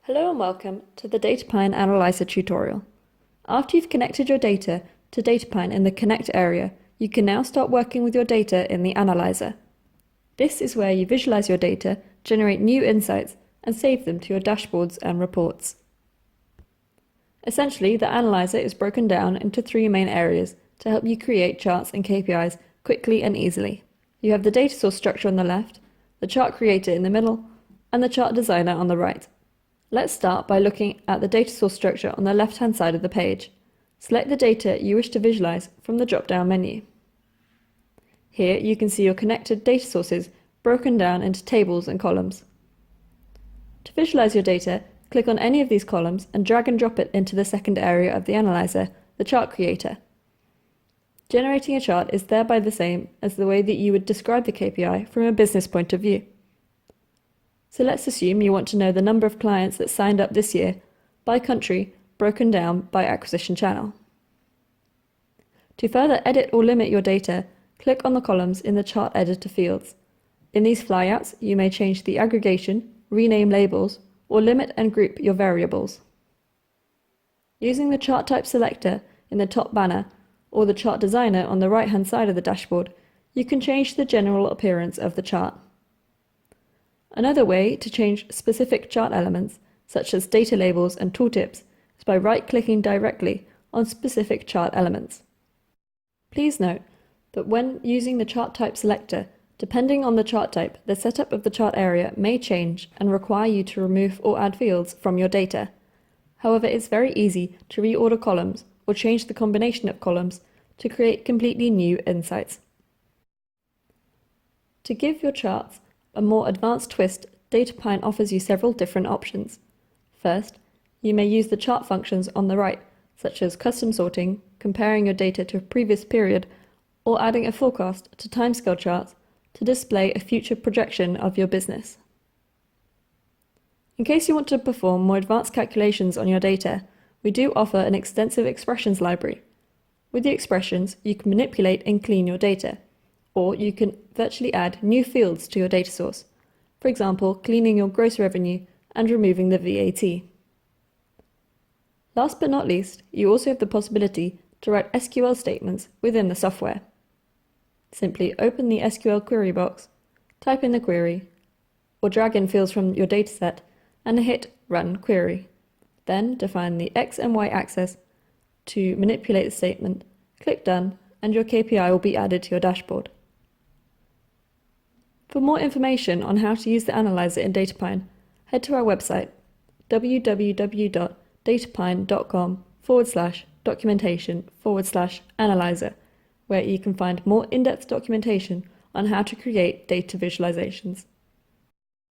Hello and welcome to the datapine analyzer tutorial. After you've connected your data to datapine in the Connect area, you can now start working with your data in the analyzer. This is where you visualize your data, generate new insights, and save them to your dashboards and reports. Essentially, the analyzer is broken down into three main areas to help you create charts and KPIs quickly and easily. You have the data source structure on the left, the chart creator in the middle, and the chart designer on the right. Let's start by looking at the data source structure on the left-hand side of the page. Select the data you wish to visualize from the drop-down menu. Here you can see your connected data sources broken down into tables and columns. To visualize your data, click on any of these columns and drag and drop it into the second area of the analyzer, the chart creator. Generating a chart is thereby the same as the way that you would describe the KPI from a business point of view. So let's assume you want to know the number of clients that signed up this year by country, broken down by acquisition channel. To further edit or limit your data, click on the columns in the chart editor fields. In these flyouts, you may change the aggregation, rename labels, or limit and group your variables. Using the chart type selector in the top banner or the chart designer on the right-hand side of the dashboard, you can change the general appearance of the chart. Another way to change specific chart elements, such as data labels and tooltips, is by right-clicking directly on specific chart elements. Please note that when using the chart type selector, depending on the chart type, the setup of the chart area may change and require you to remove or add fields from your data. However, it's very easy to reorder columns or change the combination of columns to create completely new insights. To give your charts a more advanced twist, datapine offers you several different options. First, you may use the chart functions on the right, such as custom sorting, comparing your data to a previous period, or adding a forecast to timescale charts to display a future projection of your business. In case you want to perform more advanced calculations on your data, we do offer an extensive expressions library. With the expressions, you can manipulate and clean your data, or you can virtually add new fields to your data source, for example, cleaning your gross revenue and removing the VAT. Last but not least, you also have the possibility to write SQL statements within the software. Simply open the SQL query box, type in the query, or drag in fields from your dataset and hit Run Query. Then define the X and Y axis to manipulate the statement, click Done, and your KPI will be added to your dashboard. For more information on how to use the analyzer in datapine, head to our website www.datapine.com/documentation/analyzer, where you can find more in-depth documentation on how to create data visualizations.